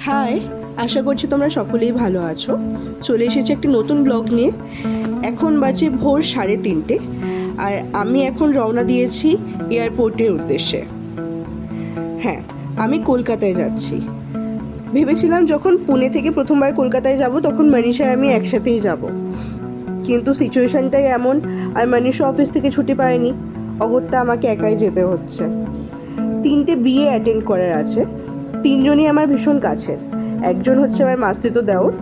High, আশা করছি তোমরা সকলেই ভালো আছো। চলে এসেছি একটি নতুন ব্লগ নিয়ে। এখন বাজে ভোর 3:30 আর আমি এখন রওনা দিয়েছি এয়ারপোর্টের উদ্দেশ্যে। হ্যাঁ, আমি কলকাতায় যাচ্ছি। ভেবেছিলাম যখন পুনে থেকে প্রথমবার কলকাতায় যাব তখন মনীষা আর আমি একসাথেই যাব, কিন্তু সিচুয়েশনটাই এমন আর মনীষা অফিস থেকে ছুটি পায়নি। অগত্যা আমাকে একাই যেতে হচ্ছে। 3টে বিয়ে অ্যাটেন্ড করার আছে। 3জনই আমার ভীষণ কাছের। একজন হচ্ছে আমার মাস্তুতো দেওর,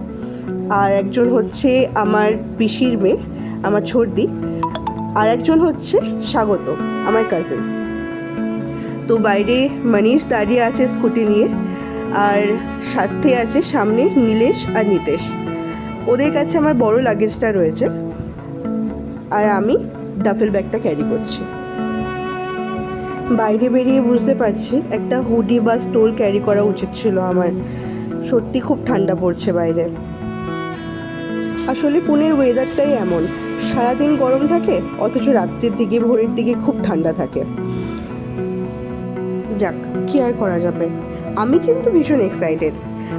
আর একজন হচ্ছে আমার পিসির মেয়ে, আমার ছোটদি, আর একজন হচ্ছে স্বাগত, আমার কাজিন। তো বাইরে মনীষ দাঁড়িয়ে আছে স্কুটি নিয়ে, আর সাথে আছে সামনে নীলেশ আর নিতেশ। ওদের কাছে আমার বড় লাগেজটা রয়েছে, আর আমি ডাফেল ব্যাগটা ক্যারি করছি। বাইরে বেরিয়ে বুঝতে পারছি একটা হুডি বা স্টোল ক্যারি করা উচিত ছিল আমার। সত্যি খুব ঠান্ডা পড়ছে বাইরে। আসলে পুনের ওয়েদারটাই এমন, সারাদিন গরম থাকে অথচ রাত্রির দিকে ভোরের দিকে খুব ঠান্ডা থাকে। যাক, কি আর করা যাবে। আমি কিন্তু ভীষণ এক্সাইটেড।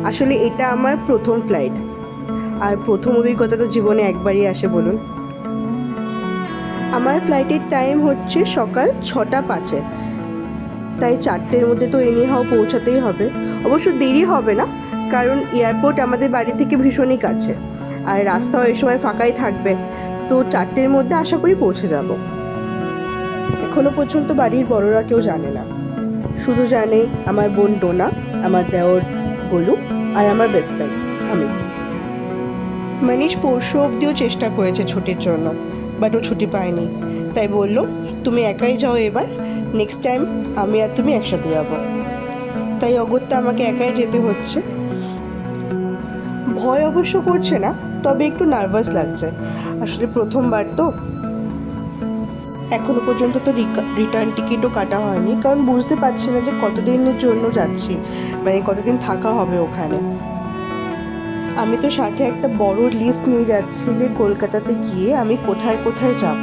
আসলে এটা আমার প্রথম ফ্লাইট, আর প্রথম অভিজ্ঞতা তো জীবনে একবারই আসে বলুন। আমার ফ্লাইটের টাইম হচ্ছে সকাল 6:05, তাই 4টের মধ্যে তো এনিহাও পৌঁছাতেই হবে। অবশ্য দেরি হবে না, কারণ এয়ারপোর্ট আমাদের বাড়ি থেকে ভীষণই কাছে, আর রাস্তাও এই সময় ফাঁকাই থাকবে। তো 4টের মধ্যে আশা করি পৌঁছে যাব। এখনো পর্যন্ত বাড়ির বড়রা কেউ জানে না, শুধু জানে আমার বোন ডোনা, আমার দেওর গোলু, আর আমার বেস্ট ফ্রেন্ড আমি। মনীষ পরশু অবধিও চেষ্টা করেছে ছুটির জন্য, বাট ও ছুটি পায়নি। তাই বললো, তুমি একাই যাও এবার, নেক্সট টাইম আমি আর তুমি একসাথে যাব। তাই অগত্যা আমাকে একাই যেতে হচ্ছে। ভয় অবশ্য করছে না, তবে একটু নার্ভাস লাগছে। আসলে প্রথমবার তো। এখনো পর্যন্ত তো রিটার্ন টিকিটও কাটা হয়নি, কারণ বুঝতে পারছি না যে কতদিনের জন্য যাচ্ছি, মানে কতদিন থাকা হবে ওখানে। আমি তো সাথে একটা বড় লিস্ট নিয়ে যাচ্ছি যে কলকাতাতে গিয়ে আমি কোথায় কোথায় যাব।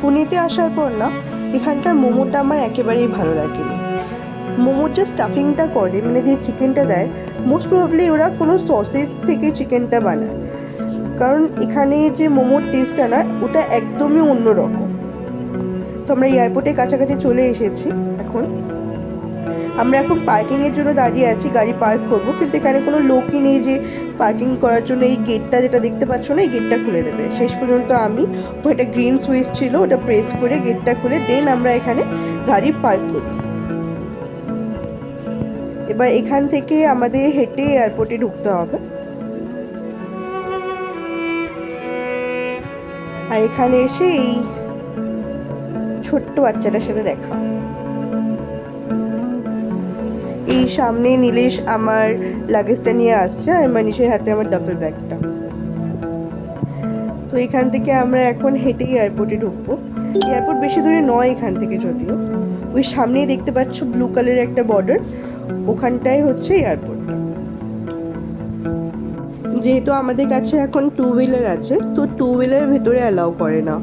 পুনেতে আসার পর না, এখানকার মোমোটা আমার একেবারেই ভালো লাগেনি। মোমোর যে স্টাফিংটা করে, মানে যে চিকেনটা দেয়, মোস্ট প্রবাবলি ওরা কোনো সসেস থেকে চিকেনটা বানায়, কারণ এখানে যে মোমোর টেস্টটা না, ওটা একদমই অন্যরকম। তো আমরা এয়ারপোর্টের কাছাকাছি চলে এসেছি। আমরা এখন পার্কিংয়ের জন্য দাঁড়িয়ে আছি, গাড়ি পার্ক করবো, কিন্তু এখানে কোনো লোকই নেই যে পার্কিং করার জন্য। এই গেটটা যেটা দেখতে পাচ্ছ না, এই গেটটা খুলে দেবে। শেষ পর্যন্ত আমি, একটা গ্রিন সুইচ ছিল, ওটা প্রেস করে গেটটা খুলে দেন আমরা এখানে গাড়ি পার্ক করি। এবার এখান থেকে আমাদের হেঁটে এয়ারপোর্টে ঢুকতে হবে। আর এখানে এসে এই ছোট্ট বাচ্চাটার সাথে দেখা। এই সামনে নীলেশ আমার লাগেজটা নিয়ে আসছে, আর মনীষের হাতে আমার ডাফেল ব্যাগটা। তো এখান থেকে আমরা এখন হেঁটে এয়ারপোর্টে ঢুকবো। এয়ারপোর্ট বেশি দূরে নয় এখান থেকে, যদিও ওই সামনেই দেখতে পাচ্ছ ব্লু কালারের একটা বর্ডার, ওখানটাই হচ্ছে এয়ারপোর্টটা। যেহেতু আমাদের কাছে এখন 2 হুইলার আছে, তো 2 হুইলার ভেতরে অ্যালাউ করে না,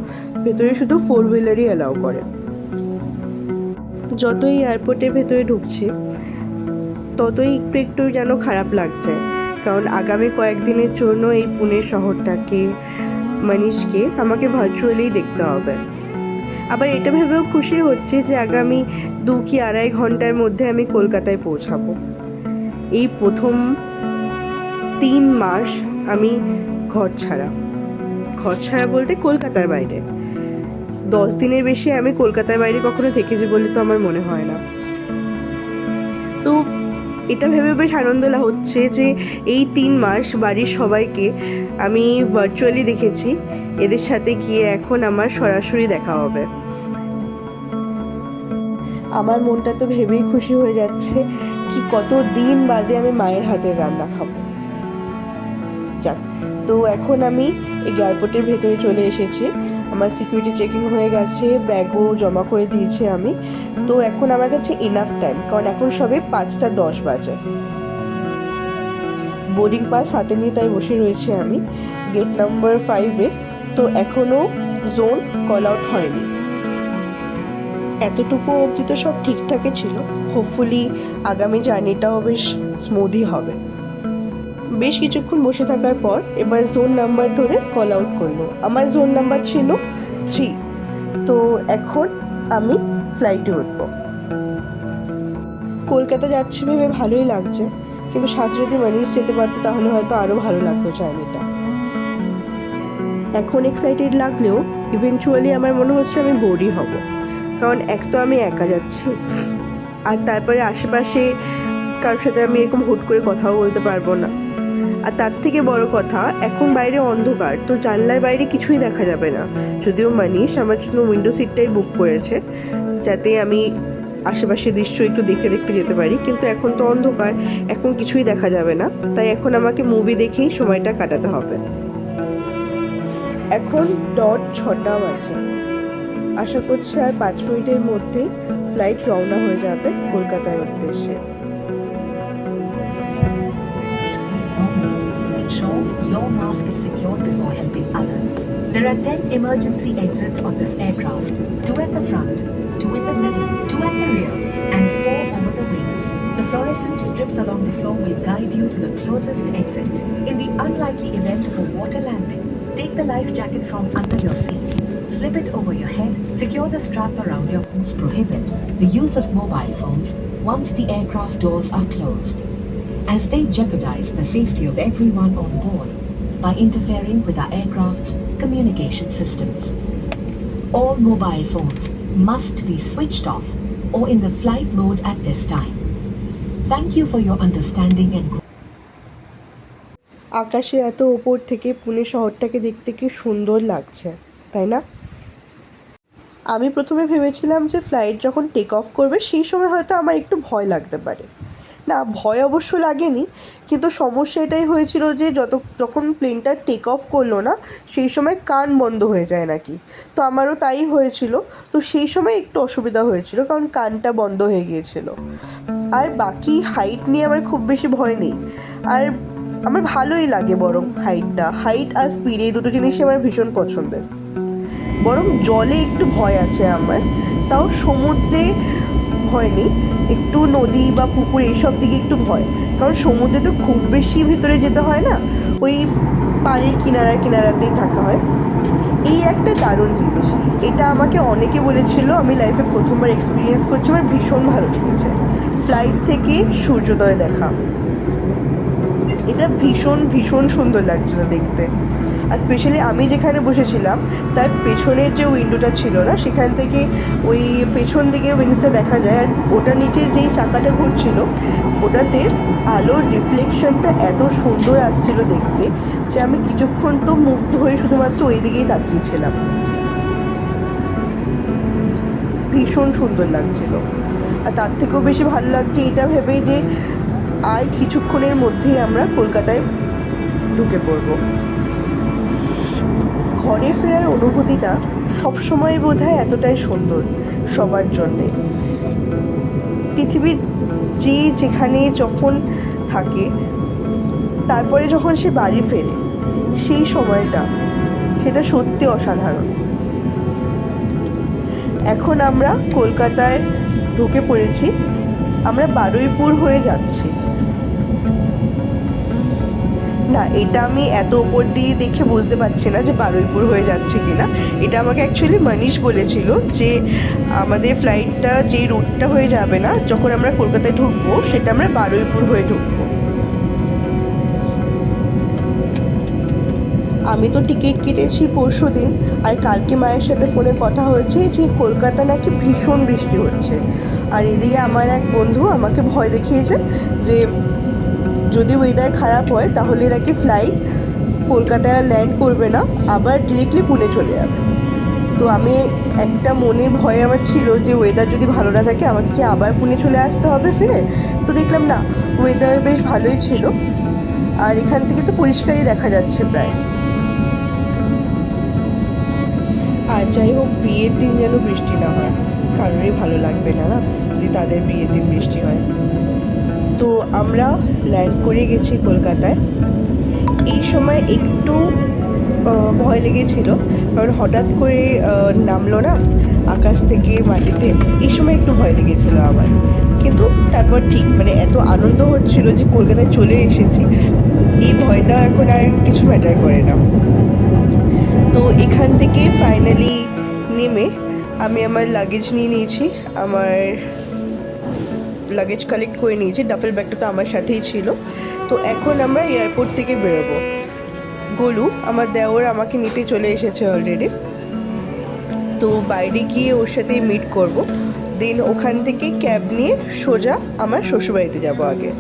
ভেতরে শুধু 4 হুইলারই অ্যালাউ করে। যতই এয়ারপোর্টের ভেতরে ঢুকছি ততই একটু একটু যেন খারাপ লাগছে, কারণ আগামী কয়েকদিনের জন্য এই পুনে শহরটাকে, মনীষকে আমাকে ভার্চুয়ালি দেখতে হবে। আবার এটা ভেবেও খুশি হচ্ছে যে আগামী 2 কি 2.5 ঘন্টার মধ্যে আমি কলকাতায় পৌঁছাবো। এই প্রথম 3 মাস আমি ঘর ছাড়া বলতে কলকাতার বাইরে। 10 দিনের বেশি আমি কলকাতার বাইরে কখনো থেকেছি বলে তো আমার মনে হয় না। তো এটা ভেবে বেশ আনন্দ হচ্ছে যে এই 3 মাস বাড়ির সবাইকে আমি ভার্চুয়ালি দেখেছি, এদের সাথে গিয়ে এখন আমার সরাসরি দেখা হবে। আমার মনটা তো ভেবেই খুশি হয়ে যাচ্ছে কি কত দিন বাদে আমি মায়ের হাতের রান্না খাবো। যাক, তো এখন আমি এই এয়ারপোর্টের ভেতরে চলে এসেছি। আমার সিকিউরিটি চেকিং হয়ে গেছে, ব্যাগও জমা করে দিয়েছি আমি। তো এখন আমার কাছে ইনাফ টাইম, কারণ এখন সবে 5:10 বাজে। বোর্ডিং পাস হাতে নিয়ে তাই বসে রয়েছি আমি গেট নাম্বার 5-এ। তো এখনও জোন কল আউট হয়নি। এতটুকু অবধি তো সব ঠিকঠাকই ছিল। হোপফুলি আগামী জার্নিটাও বেশ স্মুথই হবে। বেশ কিছুক্ষণ বসে থাকার পর এবার জোন নাম্বার ধরে কল আউট করলো। আমার জোন নাম্বার ছিল 3। তো এখন আমি ফ্লাইটে উঠব। কলকাতা যাচ্ছি ভেবে ভালোই লাগছে, কিন্তু সাথে যদি মানিস যেতে পারতো তাহলে হয়তো আরও ভালো লাগতো জার্নিটা। এখন এক্সাইটেড লাগলেও ইভেনচুয়ালি আমার মনে হচ্ছে আমি বোরই হব, কারণ এক তো আমি একা যাচ্ছি, আর তারপরে আশেপাশে কারোর সাথে আমি এরকম হুট করে কথাও বলতে পারবো না। আর তার থেকে বড় কথা, এখন বাইরে অন্ধকার, তো জানলার বাইরে কিছুই দেখা যাবে না। যদিও মানিস আমার জন্য উইন্ডো সিটটাই বুক করেছে, যাতে আমি আশেপাশের দৃশ্য একটু দেখতে দেখতে যেতে পারি, কিন্তু এখন তো অন্ধকার, এখন কিছুই দেখা যাবে না। তাই এখন আমাকে মুভি দেখেই সময়টা কাটাতে হবে। এখন 6টা বাজে। আশা করছি আর 5 মিনিটের মধ্যেই ফ্লাইট রওনা হয়ে যাবে কলকাতার উদ্দেশ্যে। Ensure your mask is secured before helping others. There are 10 emergency exits on this aircraft, 2 at the front, 2 in the middle, 2 at the rear, and 4 over the wings. The fluorescent strips along the floor will guide you to the closest exit. In the unlikely event of a water landing, take the life jacket from under your seat. Slip it over your head, secure the strap around your waist. Prohibit the use of mobile phones once the aircraft doors are closed, as they jeopardize the safety of everyone on board by interfering with our aircraft's communication systems. All mobile phones must be switched off or in the flight mode at this time. Thank you for your understanding and আকাশের এত ওপর থেকে পুনে শহরটাকে দেখতে কি সুন্দর লাগছে, তাই না? আমি প্রথমে ভেবেছিলাম যে ফ্লাইট যখন টেক অফ করবে সেই সময় হয়তো আমার একটু ভয় লাগতে পারে। না, ভয় অবশ্য লাগেনি, কিন্তু সমস্যা এটাই হয়েছিল যে যখন প্লেনটা টেক অফ করলো না সেই সময় কান বন্ধ হয়ে যায় নাকি। তো আমারও তাই হয়েছিল। তো সেই সময় একটু অসুবিধা হয়েছিল, কারণ কানটা বন্ধ হয়ে গিয়েছিল। আর বাকি হাইট নিয়ে আমার খুব বেশি ভয় নেই, আর আমার ভালোই লাগে বরং হাইট আর স্পিড, এই দুটো জিনিসই আমার ভীষণ পছন্দের। বরং জলে একটু ভয় আছে আমার, তাও সমুদ্রে ভয় নেই, একটু নদী বা পুকুর এইসব দিকে একটু ভয়, কারণ সমুদ্রে তো খুব বেশি ভিতরে যেতে হয় না, ওই পানির কিনারাতেই থাকা হয়। এই একটা দারুণ জিনিস, এটা আমাকে অনেকে বলেছিল, আমি লাইফে প্রথমবার এক্সপিরিয়েন্স করছি, আমার ভীষণ ভালো লেগেছে। ফ্লাইট থেকে সূর্যোদয় দেখা, এটা ভীষণ ভীষণ সুন্দর লাগছিল দেখতে। আর স্পেশালি আমি যেখানে বসেছিলাম তার পেছনের যে উইন্ডোটা ছিল না, সেখান থেকে ওই পেছন দিকে উইংসটা দেখা যায়, আর ওটার নিচে যেই চাকাটা ঘুরছিল ওটাতে আলোর রিফ্লেকশনটা এত সুন্দর আসছিল দেখতে, যে আমি কিছুক্ষণ তো মুগ্ধ হয়ে শুধুমাত্র ওই দিকেই তাকিয়েছিলাম। ভীষণ সুন্দর লাগছিল। আর তার থেকেও বেশি ভালো লাগছে এটা ভেবে যে আর কিছুক্ষণের মধ্যেই আমরা কলকাতায় ঢুকে পড়ব। ঘরে ফেরার অনুভূতিটা সবসময় বোধহয় এতটাই সুন্দর সবার জন্যে। পৃথিবীর যেখানে যখন থাকে, তারপরে যখন সে বাড়ি ফেরে, সেই সময়টা সেটা সত্যি অসাধারণ। এখন আমরা কলকাতায় ঢুকে পড়েছি, আমরা বারুইপুর হয়ে যাচ্ছি। না, এটা আমি এত ওপর দিয়ে দেখে বুঝতে পারছি না যে বারুইপুর হয়ে যাচ্ছে কিনা। এটা আমাকে অ্যাকচুয়ালি মানিশ বলেছিল যে আমাদের ফ্লাইটটা যে রুটটা হয়ে যাবে না, যখন আমরা কলকাতায় ঢুকবো সেটা আমরা বারুইপুর হয়ে ঢুকবো। আমি তো টিকিট কেটেছি পরশুদিন, আর কালকে মায়ের সাথে ফোনে কথা হয়েছে যে কলকাতা নাকি ভীষণ বৃষ্টি হচ্ছে। আর এদিকে আমার এক বন্ধু আমাকে ভয় দেখিয়েছে যে যদি ওয়েদার খারাপ হয় তাহলে নাকি ফ্লাইট কলকাতায় ল্যান্ড করবে না, আবার ডিরেক্টলি পুনে চলে যাবে। তো আমি একটা মনে ভয় আমার ছিল যে ওয়েদার যদি ভালো না থাকে আমাকে কি আবার পুনে চলে আসতে হবে ফিরে। তো দেখলাম না, ওয়েদার বেশ ভালোই ছিল, আর এখান থেকে তো পরিষ্কারই দেখা যাচ্ছে প্রায়। আর যাই হোক, বিয়ের দিন যেন বৃষ্টি না হয়, কারোরই ভালো লাগবে না না যদি তাদের বিয়ের দিন বৃষ্টি হয়। তো আমরা ল্যান্ড করে গেছি কলকাতায়। এই সময় একটু ভয় লেগেছিল, কারণ হঠাৎ করে নামলো না আকাশ থেকে মাটিতে, এই সময় একটু ভয় লেগেছিল আমার। কিন্তু তারপর ঠিক মানে এত আনন্দ হচ্ছিল যে কলকাতায় চলে এসেছি, এই ভয়টা এখন আর কিছু ম্যাটার করে না। তো এখান থেকে ফাইনালি নেমে আমি আমার লাগেজ নিয়ে নিয়েছি, আমার লাগেজ কালেক্ট করে নিয়েছি, ডাফেল ব্যাগটা তো আমার সাথেই ছিল। তো এখন আমরা এয়ারপোর্ট থেকে বেরোবো। গোলু আমার দেওর আমাকে নিতে চলে এসেছে অলরেডি, তো বাইরে গিয়ে ওর সাথে মিট করব। দেন ওখান থেকে ক্যাব নিয়ে সোজা আমার শ্বশুরবাড়িতে যাব আগে,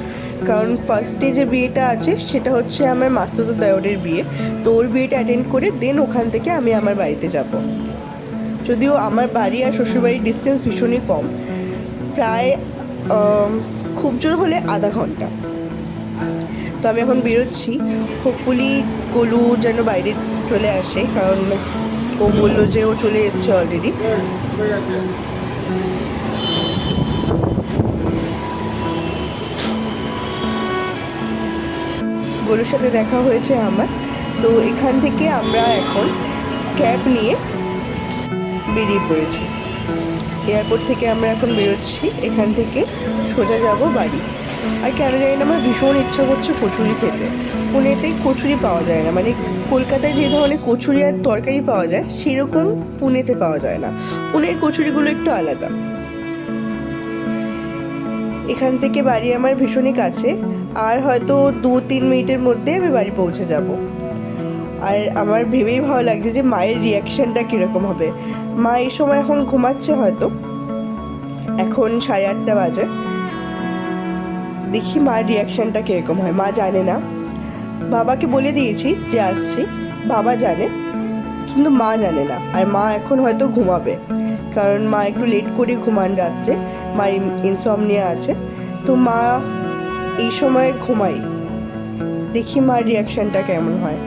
কারণ ফার্স্টে যে বিয়েটা আছে সেটা হচ্ছে আমার মাস্তুতো দেওরের বিয়ে। তো ওর বিয়েটা অ্যাটেন্ড করে দেন ওখান থেকে আমি আমার বাড়িতে যাব। যদিও আমার বাড়ি আর শ্বশুরবাড়ির ডিস্টেন্স ভীষণই কম, প্রায় খুব জোর হলে আধা ঘন্টা। তো আমি এখন বেরোচ্ছি, হোপফুলি গোলু যেন বাইরে চলে আসে, কারণ ও বললো যে ও চলে এসছে অলরেডি। গোলুর সাথে দেখা হয়েছে আমার। তো এখান থেকে আমরা এখন ক্যাব নিয়ে বেরিয়ে পড়েছি। এয়ারপোর্ট থেকে আমরা এখন বেরোচ্ছি, এখান থেকে সোজা যাব বাড়ি। আর কেন জানি না আমার ভীষণ ইচ্ছা করছে কচুরি খেতে। পুনেতেই কচুরি পাওয়া যায় না, মানে কলকাতায় যে ধরনের কচুরি আর তরকারি পাওয়া যায় সেরকম পুনেতে পাওয়া যায় না। পুনের কচুরিগুলো একটু আলাদা। এখান থেকে বাড়ি আমার ভীষণই কাছে, আর হয়তো 2-3 মিনিটের মধ্যে আমি বাড়ি পৌঁছে যাব। আর আমার ভেবেই ভালো লাগছে যে মায়ের রিয়াকশানটা কীরকম হবে। মা এই সময় এখন ঘুমাচ্ছে, হয়তো এখন 8:30 বাজে। দেখি মার রিয়াকশানটা কীরকম হয়। মা জানে না, বাবাকে বলে দিয়েছি যে আসছি, বাবা জানে কিন্তু মা জানে না। আর মা এখন হয়তো ঘুমাবে, কারণ মা একটু লেট করে ঘুমান রাত্রে, মার ইনসমনিয়া আছে। তো মা এই সময় ঘুমাই, দেখি মার রিয়াকশানটা কেমন হয়।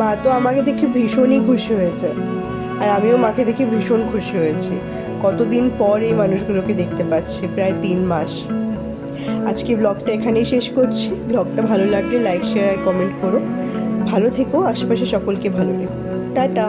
মা তো আমাকে দেখে ভীষণই খুশি হয়েছে, আর আমিও মাকে দেখে ভীষণ খুশি হয়েছি। কতদিন পর এই মানুষগুলোকে দেখতে পাচ্ছি, প্রায় 3 মাস। আজকে ব্লগটা এখানেই শেষ করছি। ব্লগটা ভালো লাগলে লাইক, শেয়ার আর কমেন্ট করো। ভালো থেকো, আশেপাশে সকলকে ভালো রেখো। টাটা।